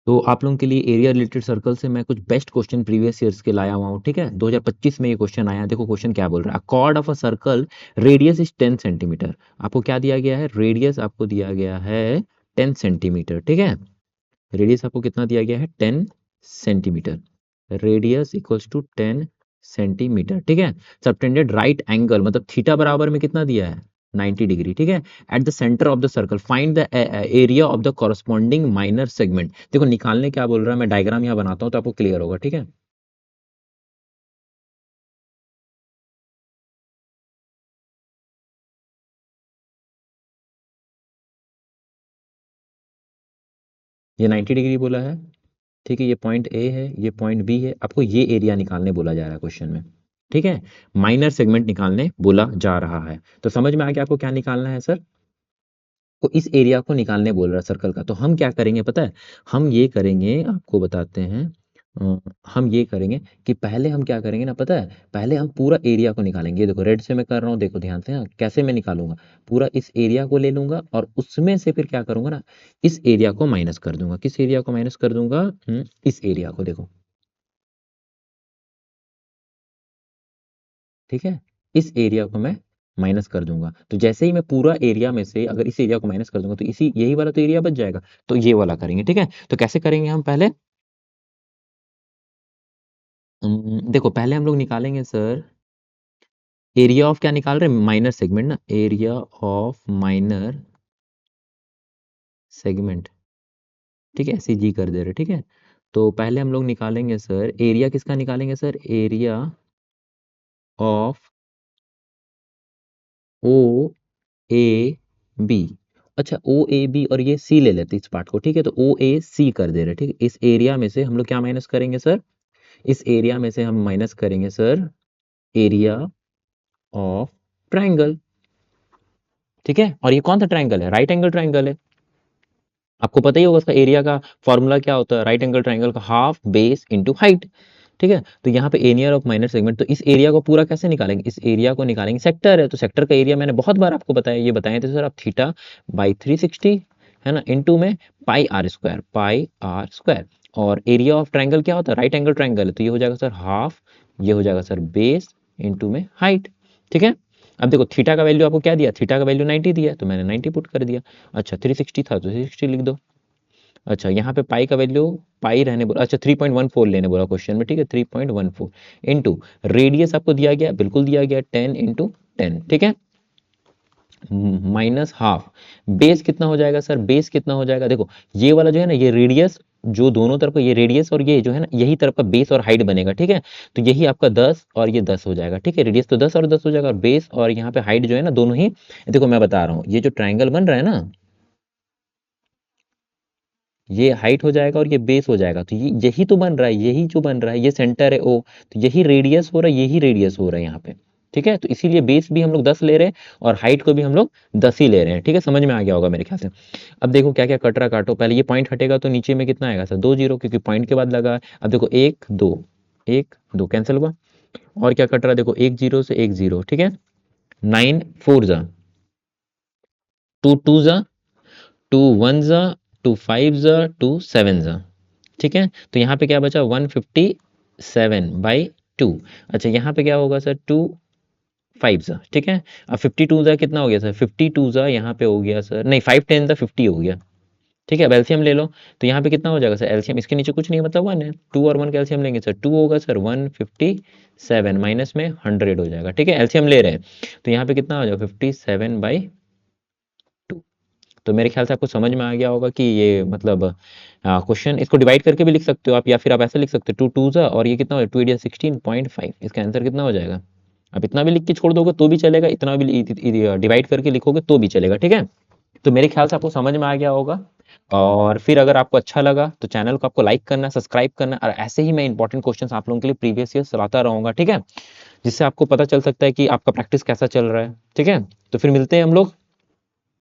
तो आप लोगों के लिए एरिया रिलेटेड सर्कल से मैं कुछ बेस्ट क्वेश्चन प्रीवियस ईयर्स के लाया हुआ हूँ, ठीक है। 2025 में ये क्वेश्चन आया है। देखो क्वेश्चन क्या बोल रहा है, chord of a circle radius is 10 centimetre. आपको क्या दिया गया है, रेडियस आपको दिया गया है 10 सेंटीमीटर, ठीक है। रेडियस आपको कितना दिया गया है, 10 centimetre. Radius equals to 10 centimetre, ठीक है। सबटेंडेड राइट एंगल मतलब थीटा बराबर में कितना दिया है, 90 डिग्री, ठीक है। At the centre of the circle find the area of the corresponding minor segment. देखो निकालने क्या बोल रहा है, मैं डायग्राम यहाँ बनाता हूँ तो आपको क्लियर होगा, ठीक है। ये 90 डिग्री बोला है, ठीक है। ये पॉइंट ए है, ये पॉइंट बी है, आपको ये एरिया निकालने बोला जा रहा है क्वेश्चन में, ठीक है। माइनर सेगमेंट निकालने बोला जा रहा है। तो समझ में आ गया आपको क्या निकालना है सर, तो इस एरिया को निकालने बोल रहा है सर्कल का। तो हम क्या करेंगे पता है, हम ये करेंगे, आपको बताते हैं। हम ये करेंगे कि पहले हम क्या करेंगे ना पता है, पहले हम पूरा एरिया को निकालेंगे। ये देखो रेड से मैं कर रहा हूँ, देखो ध्यान से, हाँ कैसे मैं निकालूंगा, पूरा इस एरिया को ले लूंगा और उसमें से फिर क्या करूंगा ना, इस एरिया को माइनस कर दूंगा। किस एरिया को माइनस कर दूंगा, इस एरिया को, देखो ठीक है। इस एरिया को मैं माइनस कर दूंगा। तो जैसे ही मैं पूरा एरिया में से अगर इस एरिया को माइनस कर दूंगा तो इसी यही वाला तो एरिया बच जाएगा। तो ये वाला करेंगे, ठीक है। तो कैसे करेंगे हम पहले, देखो पहले हम लोग निकालेंगे सर, एरिया ऑफ क्या निकाल रहे हैं, माइनर सेगमेंट ना, एरिया ऑफ माइनर सेगमेंट, ठीक है। ऐसे जी कर दे रहे, ठीक है। तो पहले हम लोग निकालेंगे सर, एरिया किसका निकालेंगे sir, area of O A B. अच्छा ओ ए बी और ये सी ले लेते हैं इस पार्ट को, ठीक है। तो ओ ए सी कर दे रहे, ठीक है। इस एरिया में से हम लोग क्या माइनस करेंगे सर, इस एरिया में से हम माइनस करेंगे सर एरिया ऑफ ट्राइंगल, ठीक है। और ये कौन सा ट्राइंगल है, राइट एंगल ट्राइंगल है। आपको पता ही होगा उसका एरिया का फॉर्मूला क्या होता है, राइट एंगल ट्राइंगल का हाफ बेस इंटू हाइट, ठीक है। तो यहाँ पे एरिया ऑफ माइनर सेगमेंट, तो इस एरिया को पूरा कैसे निकालेंगे, इस एरिया को निकालेंगे, सेक्टर है तो सेक्टर का एरिया मैंने बहुत बार आपको बताया, ये बताए थे सर आप, थीटा बाई 360 है ना, इनटू में pi r square, pi r square. और एरिया ऑफ ट्राइंगल क्या होता है, राइट एंगल ट्राइंगल है, तो ये हो जाएगा सर हाफ, ये हो जाएगा सर बेस इंटू में हाइट, ठीक है। अब देखो थीटा का वैल्यू आपको क्या दिया, थीटा का वैल्यू 90 दिया, तो मैंने 90 पुट कर दिया। अच्छा 360 था तो 360 लिख दो। अच्छा यहाँ पे पाई का वैल्यू, पाई रहने बोला, अच्छा 3.14 लेने बोला क्वेश्चन में, ठीक है। 3.14 इंटू रेडियस आपको दिया गया, बिल्कुल दिया गया 10 इंटू 10, ठीक है, माइनस हाफ। बेस कितना हो जाएगा सर, बेस कितना हो जाएगा, देखो ये वाला जो है ना, ये रेडियस जो दोनों तरफ का, ये रेडियस और ये जो है ना, यही तरफ का बेस और हाइट बनेगा, ठीक है। तो यही आपका 10 और ये 10 हो जाएगा, ठीक है। रेडियस तो 10 और 10 हो जाएगा, और बेस और यहाँ पे हाइट जो है ना, दोनों ही, देखो मैं बता रहा हूँ, ये जो ट्राइंगल बन रहा है ना, ये हाइट हो जाएगा और ये बेस हो जाएगा, तो ये यही तो बन रहा है, यही जो बन रहा है, ये सेंटर है ओ, तो यही रेडियस हो रहा है, यही रेडियस हो रहा है यहाँ पे, ठीक है। तो इसीलिए बेस भी हम लोग 10 ले रहे हैं और हाइट को भी हम लोग 10 ही ले रहे हैं, ठीक है। समझ में आ गया होगा मेरे ख्याल से। अब देखो क्या क्या कट रहा, काटो पहले, ये पॉइंट हटेगा तो नीचे में कितना आएगा सर, 2 जीरो, क्योंकि पॉइंट के बाद लगा है। अब देखो 1 2, 1 2 कैंसिल हुआ, और क्या कट रहा है, देखो 1 जीरो से 1 जीरो, ठीक है। 9 4 जा, 2 2 जा, 2 1 जा, 2 5 जा, 2 7 जा, ठीक है। तो यहाँ पे क्या बचा, 157/2। अच्छा यहाँ पे क्या होगा सर, 2 5 सा, ठीक है। अब 52 सा कितना हो गया सर, 52 सा यहाँ पे हो गया सर, नहीं 5 10 सा 50 हो गया, ठीक है। अब एलसीएम ले लो, तो यहाँ पे कितना हो जाएगा सर, एलसीएम इसके नीचे कुछ नहीं है, मतलब 1 है, 2 और 1 का एलसीएम लेंगे सर, 2 होगा सर 157 माइनस में 100 हो जाएगा, ठीक है। एलसीएम ले रहे हैं तो यहाँ पे कितना हो जाएगा, 57/2। तो मेरे ख्याल से आपको समझ में आ गया होगा कि ये मतलब क्वेश्चन, इसको डिवाइड करके भी लिख सकते हो आप, या फिर आप ऐसे लिख सकते हो 2 2 सा, और ये कितना हो जाएगा, 2 8 16.5, इसका आंसर कितना हो जाएगा। आप इतना भी लिख के छोड़ दोगे तो भी चलेगा, इतना भी डिवाइड करके लिखोगे तो भी चलेगा, ठीक है। तो मेरे ख्याल से आपको समझ में आ गया होगा। और फिर अगर आपको अच्छा लगा तो चैनल को आपको लाइक करना, सब्सक्राइब करना, और ऐसे ही मैं इंपॉर्टेंट क्वेश्चंस आप लोगों के लिए प्रीवियस ईयर चलाता रहूंगा, ठीक है, जिससे आपको पता चल सकता है कि आपका प्रैक्टिस कैसा चल रहा है, ठीक है। तो फिर मिलते हैं हम लोग